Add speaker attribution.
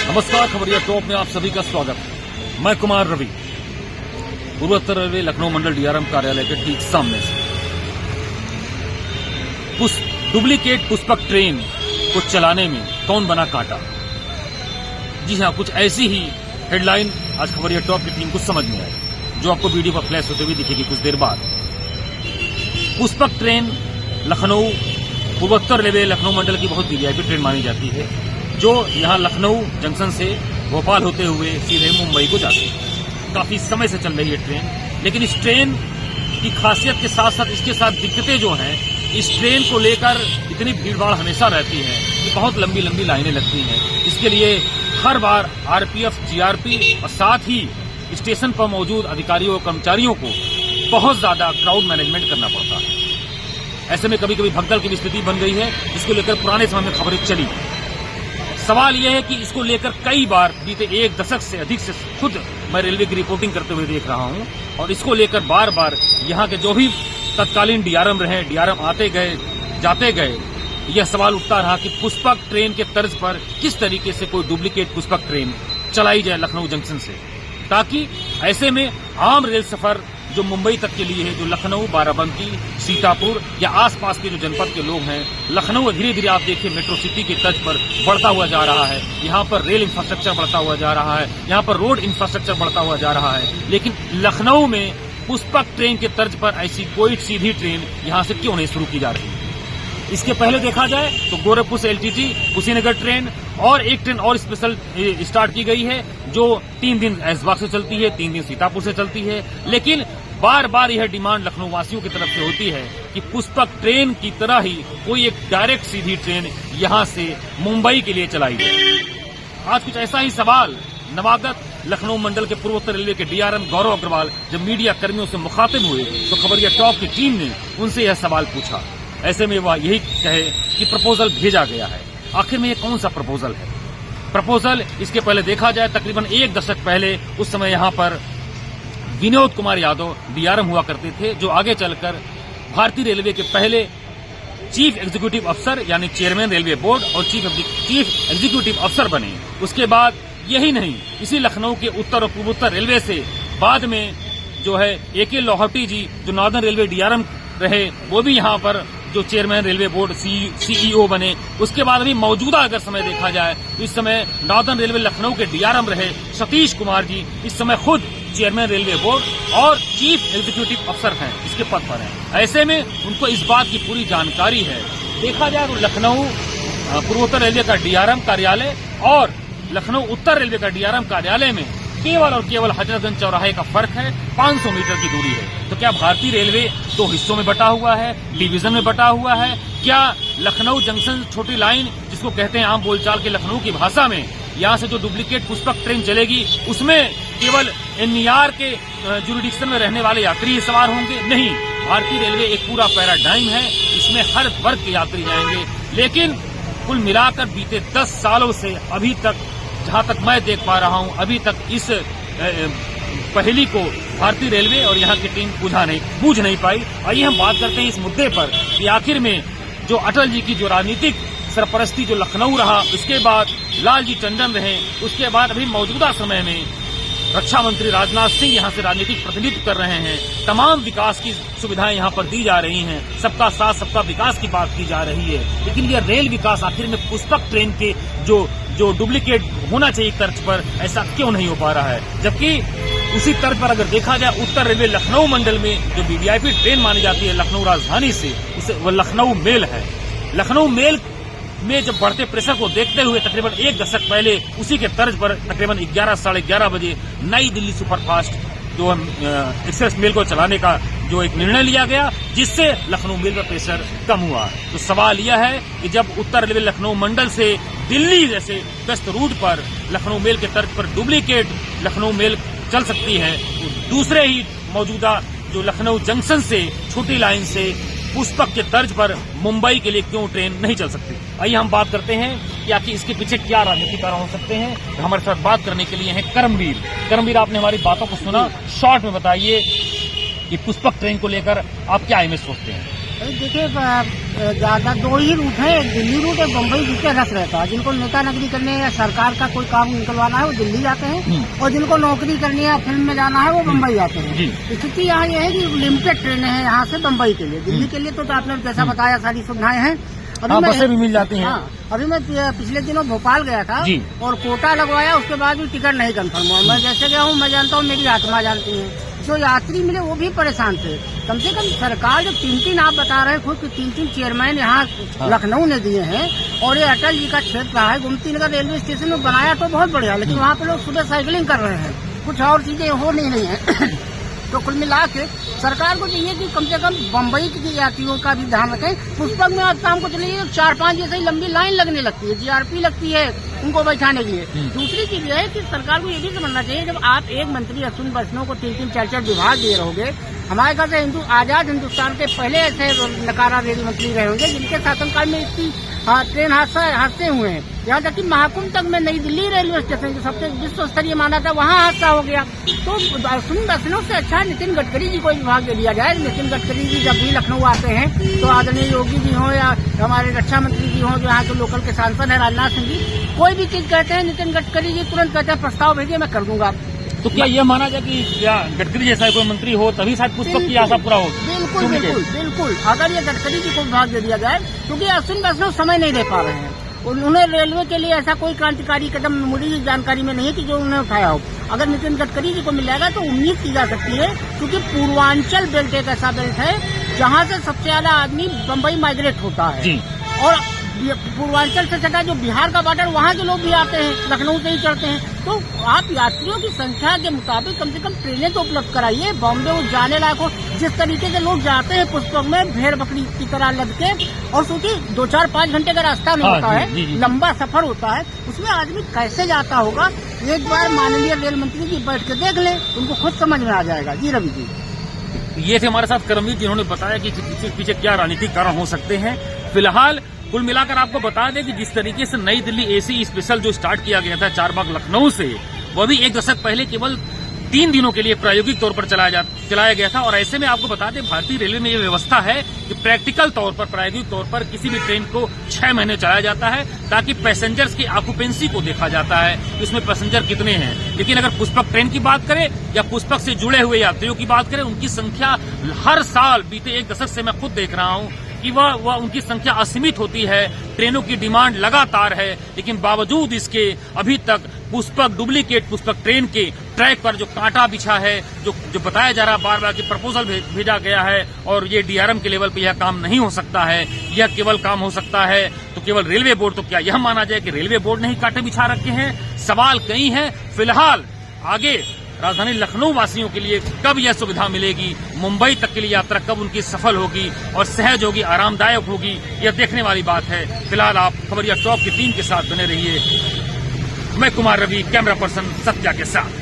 Speaker 1: नमस्कार, खबरिया टॉप में आप सभी का स्वागत है। मैं कुमार रवि, पूर्वोत्तर रेलवे लखनऊ मंडल डीआरएम कार्यालय के ठीक सामने से। डुप्लीकेट पुष्पक ट्रेन को चलाने में कौन बना कांटा? जी हां, कुछ ऐसी ही हेडलाइन आज खबरिया टॉप की टीम को समझ में आई, जो आपको वीडियो पर फ्लैश होते हुए दिखेगी कुछ देर बाद। पुष्पक ट्रेन लखनऊ पूर्वोत्तर रेलवे लखनऊ मंडल की बहुत वीआईपी ट्रेन मानी जाती है, जो यहां लखनऊ जंक्शन से भोपाल होते हुए सीधे मुंबई को जाती है। काफी समय से चल रही है ट्रेन, लेकिन इस ट्रेन की खासियत के साथ साथ इसके साथ दिक्कतें जो हैं, इस ट्रेन को लेकर इतनी भीड़भाड़ हमेशा रहती है कि बहुत लंबी लंबी लाइनें लगती हैं। इसके लिए हर बार आरपीएफ, जीआरपी और साथ ही स्टेशन पर मौजूद अधिकारियों और कर्मचारियों को बहुत ज्यादा क्राउड मैनेजमेंट करना पड़ता है। ऐसे में कभी कभी भगदड़ की भी स्थिति बन गई है, जिसको लेकर पुराने समय में खबरें चली। सवाल यह है कि इसको लेकर कई बार बीते एक दशक से अधिक से खुद मैं रेलवे की रिपोर्टिंग करते हुए देख रहा हूं, और इसको लेकर बार बार यहां के जो भी तत्कालीन डीआरएम रहे, डीआरएम आते गए जाते गए, यह सवाल उठता रहा कि पुष्पक ट्रेन के तर्ज पर किस तरीके से कोई डुप्लीकेट पुष्पक ट्रेन चलाई जाए लखनऊ जंक्शन से, ताकि ऐसे में आम रेल सफर जो मुंबई तक के लिए है, जो लखनऊ, बाराबंकी, सीतापुर या आसपास के जो जनपद के लोग हैं, लखनऊ धीरे धीरे आप देखिए मेट्रो सिटी के तर्ज पर बढ़ता हुआ जा रहा है। यहाँ पर रेल इंफ्रास्ट्रक्चर बढ़ता हुआ जा रहा है, यहाँ पर रोड इंफ्रास्ट्रक्चर बढ़ता हुआ जा रहा है, लेकिन लखनऊ में पुष्पक ट्रेन के तर्ज पर ऐसी कोई सीधी ट्रेन यहाँ से क्यों नहीं शुरू की जा रही? इसके पहले देखा जाए तो गोरखपुर से एलटीटी कुशीनगर ट्रेन और एक ट्रेन और स्पेशल स्टार्ट की गई है, जो 3 दिन ऐशबाग से चलती है, 3 दिन सीतापुर से चलती है। लेकिन बार बार यह डिमांड लखनऊ वासियों की तरफ से होती है कि पुष्पक ट्रेन की तरह ही कोई एक डायरेक्ट सीधी ट्रेन यहां से मुंबई के लिए चलाई जाए। आज कुछ ऐसा ही सवाल नवागत लखनऊ मंडल के पूर्वोत्तर रेलवे के डीआरएम गौरव अग्रवाल जब मीडिया कर्मियों से मुखातिब हुए, तो खबरिया टॉप की टीम ने उनसे यह सवाल पूछा। ऐसे में वह यही कहे कि प्रपोजल भेजा गया है। आखिर में ये कौन सा प्रपोजल है? प्रपोजल इसके पहले देखा जाए तकरीबन एक दशक पहले, उस समय यहाँ पर विनोद कुमार यादव डीआरएम हुआ करते थे, जो आगे चलकर भारतीय रेलवे के पहले चीफ एग्जीक्यूटिव अफसर यानी चेयरमैन रेलवे बोर्ड और चीफ एग्जीक्यूटिव अफसर बने। उसके बाद यही नहीं, इसी लखनऊ के उत्तर और पूर्वोत्तर रेलवे से बाद में जो है एके लाहौटी जी, जो नॉर्दर्न रेलवे डीआरएम रहे, वो भी यहाँ पर जो चेयरमैन रेलवे बोर्ड सीईओ बने। उसके बाद अभी मौजूदा अगर समय देखा जाए तो इस समय नॉर्दर्न रेलवे लखनऊ के डीआरएम रहे सतीश कुमार जी, इस समय खुद चेयरमैन रेलवे बोर्ड और चीफ एग्जीक्यूटिव अफसर हैं, इसके पद पर हैं। ऐसे में उनको इस बात की पूरी जानकारी है। देखा जाए तो लखनऊ पूर्वोत्तर रेलवे का डीआरएम कार्यालय और लखनऊ उत्तर रेलवे का डीआरएम कार्यालय में केवल और केवल हजरतगंज चौराहे का फर्क है, 500 मीटर की दूरी है। तो क्या भारतीय रेलवे 2 हिस्सों में बटा हुआ है, डिवीजन में बटा हुआ है? क्या लखनऊ जंक्शन छोटी लाइन, जिसको कहते हैं आम बोलचाल के लखनऊ की भाषा में, यहाँ से जो डुप्लीकेट पुष्पक ट्रेन चलेगी, उसमें केवल एनईआर के जुरिडिक्शन में रहने वाले यात्री ही सवार होंगे? नहीं, भारतीय रेलवे एक पूरा पैराडाइम है, इसमें हर वर्ग के यात्री जाएंगे। लेकिन कुल मिलाकर बीते 10 सालों से अभी तक, जहां तक मैं देख पा रहा हूं, अभी तक इस पहेली को भारतीय रेलवे और यहां की टीम बूझ नहीं पाई। आइए हम बात करते हैं इस मुद्दे पर कि आखिर में जो अटल जी की जो राजनीतिक सरपरस्ती जो लखनऊ रहा, उसके बाद लालजी टंडन रहे, उसके बाद अभी मौजूदा समय में रक्षा मंत्री राजनाथ सिंह यहां से राजनीतिक प्रतिनिधित्व कर रहे हैं। तमाम विकास की सुविधाएं यहां पर दी जा रही हैं, सबका साथ सबका विकास की बात की जा रही है। लेकिन यह रेल विकास आखिर में पुष्पक ट्रेन के जो डुप्लीकेट होना चाहिए तर्ज पर, ऐसा क्यों नहीं हो पा रहा है? जबकि उसी तर्ज पर अगर देखा जाए, उत्तर रेलवे लखनऊ मंडल में जो वीवीआईपी ट्रेन मानी जाती है लखनऊ राजधानी से, उसे वह लखनऊ मेल है। लखनऊ मेल में जब बढ़ते प्रेशर को देखते हुए तकरीबन एक दशक पहले उसी के तर्ज पर तकरीबन 11 साढ़े 11 बजे नई दिल्ली सुपरफास्ट जो एक्सप्रेस मेल को चलाने का जो एक निर्णय लिया गया, जिससे लखनऊ मेल का प्रेशर कम हुआ। तो सवाल यह है कि जब उत्तर रेलवे लखनऊ मंडल से दिल्ली जैसे व्यस्त रूट पर लखनऊ मेल के तर्ज पर डुप्लीकेट लखनऊ मेल चल सकती है, तो दूसरे ही मौजूदा जो लखनऊ जंक्शन से छोटी लाइन से पुष्पक के तर्ज पर मुंबई के लिए क्यों ट्रेन नहीं चल सकती? आइए हम बात करते हैं कि आखिर इसके पीछे क्या राजनीतिक कारण हो सकते हैं। तो हमारे साथ बात करने के लिए हैं कर्मवीर। कर्मवीर, आपने हमारी बातों को सुना, शॉर्ट में बताइए कि पुष्पक ट्रेन को लेकर आप क्या इमेज सोचते हैं?
Speaker 2: देखिए ज्यादा दो ही रूट है, एक दिल्ली रूट, एक बम्बई रूट का रस रहता है। जिनको नेता नगरी करने या सरकार का कोई काम निकलवाना है वो दिल्ली जाते हैं, और जिनको नौकरी करनी है फिल्म में जाना है वो बम्बई जाते हैं। स्थिति यहाँ ये है कि लिमिटेड ट्रेनें हैं यहाँ से बम्बई के लिए। दिल्ली के लिए तो आपने जैसा बताया सारी सुविधाएं हैं,
Speaker 1: बसें भी मिल जाती हैं।
Speaker 2: हाँ, अभी मैं पिछले दिनों भोपाल गया था और कोटा लगवाया, उसके बाद भी टिकट नहीं कंफर्म हुआ। मैं जैसे गया हूँ, मैं जानता हूँ, मेरी आत्मा जानती है। जो यात्री मिले वो भी परेशान थे। कम से कम सरकार जो 3-3 आप बता रहे खुद कि 3-3 चेयरमैन यहाँ लखनऊ ने दिए हैं, और ये अटल जी का क्षेत्र रहा है। गोमती नगर रेलवे स्टेशन में बनाया तो बहुत बढ़िया, लेकिन वहाँ पे लोग सुबह साइकिलिंग कर रहे हैं, कुछ और चीजें हो नहीं है। तो कुल मिला के सरकार को चाहिए कि कम से कम बम्बई के यात्रियों का भी ध्यान रखें। पुष्पक में आज शाम को चलिए तो 4-5 जैसे ही लंबी लाइन लगने लगती है, जीआरपी लगती है उनको बैठाने के लिए। दूसरी चीज यह है कि सरकार को ये भी समझना चाहिए, जब आप एक मंत्री अश्विनी वैष्णव को 3-3 4-4 विभाग दे रहोगे, हमारे घर से आजाद हिंदुस्तान के पहले ऐसे नकारा रेल मंत्री रहे होंगे जिनके शासनकाल में इतनी ट्रेन हादसे हुए हैं। यहाँ तक कि महाकुंभ तक में नई दिल्ली रेलवे स्टेशन जो सबसे विश्व स्तरीय माना था, वहाँ हादसा हो गया। तो अश्विनी वैष्णव से अच्छा नितिन गडकरी जी को विभाग दे दिया जाए। नितिन गडकरी जी जब भी लखनऊ आते हैं तो आदरणीय योगी जी हो या हमारे रक्षा मंत्री जी हो, जो यहाँ के लोकल के सांसद है राजनाथ सिंह जी, कोई भी चीज कहते हैं नितिन गडकरी जी तुरंत कहते हैं प्रस्ताव भेजिए, मैं कर दूंगा।
Speaker 1: तो क्या ये माना जाए कि क्या गडकरी जैसा कोई मंत्री हो तभी शायद पुष्पक की आशा पूरा हो?
Speaker 2: बिल्कुल बिल्कुल बिल्कुल, अगर ये गडकरी जी को विभाग दे दिया जाए, क्योंकि अश्विनी वैष्णव समय नहीं दे पा रहे हैं। उन्होंने रेलवे के लिए ऐसा कोई क्रांतिकारी कदम मुझे जानकारी में नहीं है कि जो उन्होंने उठाया हो। अगर नितिन गडकरी जी को मिल जाएगा तो उम्मीद की जा सकती है, क्योंकि पूर्वांचल बेल्ट एक ऐसा बेल्ट है जहाँ से सबसे ज्यादा आदमी बम्बई माइग्रेट होता है, और पूर्वांचल से सटा जो बिहार का बॉर्डर, वहाँ के लोग भी आते हैं, लखनऊ से ही चढ़ते हैं। तो आप यात्रियों की संख्या के मुताबिक कम से कम ट्रेनें तो उपलब्ध कराइए। बॉम्बे वो जाने लायक हो, जिस तरीके से लोग जाते हैं पुष्पक में भेड़ बकरी की तरह लग के, और सोचिए 2-4-5 घंटे का रास्ता नहीं होता है, लंबा सफर होता है, उसमें आदमी कैसे जाता होगा। एक बार माननीय रेल मंत्री जी बैठ के देख ले, उनको खुद समझ में आ जाएगा। जी रवि जी,
Speaker 1: ये थे हमारे साथ करमवीर, जिन्होंने बताया कि पीछे क्या राजनीतिक कारण हो सकते हैं। फिलहाल कुल मिलाकर आपको बता दें कि जिस तरीके से नई दिल्ली एसी स्पेशल जो स्टार्ट किया गया था चारबाग लखनऊ से, वह भी 1 दशक पहले केवल 3 दिनों के लिए प्रायोगिक तौर पर चलाया गया था। और ऐसे में आपको बता दें भारतीय रेलवे में यह व्यवस्था है कि प्रैक्टिकल तौर पर, प्रायोगिक तौर पर किसी भी ट्रेन को 6 महीने चलाया जाता है, ताकि पैसेंजर्स की ऑक्यूपेंसी को देखा जाता है, इसमें पैसेंजर कितने हैं। लेकिन अगर पुष्पक ट्रेन की बात करें या पुष्पक से जुड़े हुए यात्रियों की बात करें, उनकी संख्या हर साल बीते 1 दशक से मैं खुद देख रहा हूं कि वह उनकी संख्या असीमित होती है। ट्रेनों की डिमांड लगातार है, लेकिन बावजूद इसके अभी तक पुष्पक डुप्लीकेट पुष्पक ट्रेन के ट्रैक पर जो कांटा बिछा है, जो बताया जा रहा है बार बार कि प्रपोजल भेजा गया है और ये डीआरएम के लेवल पे यह काम नहीं हो सकता है, यह केवल काम हो सकता है तो केवल रेलवे बोर्ड। तो क्या यह माना जाए कि रेलवे बोर्ड ने ही कांटे बिछा रखे हैं? सवाल कई हैं। फिलहाल आगे राजधानी लखनऊ वासियों के लिए कब यह सुविधा मिलेगी, मुंबई तक के लिए यात्रा कब उनकी सफल होगी और सहज होगी, आरामदायक होगी, यह देखने वाली बात है। फिलहाल आप खबरिया टॉप की टीम के साथ बने रहिए। मैं कुमार रवि, कैमरा पर्सन सत्या के साथ।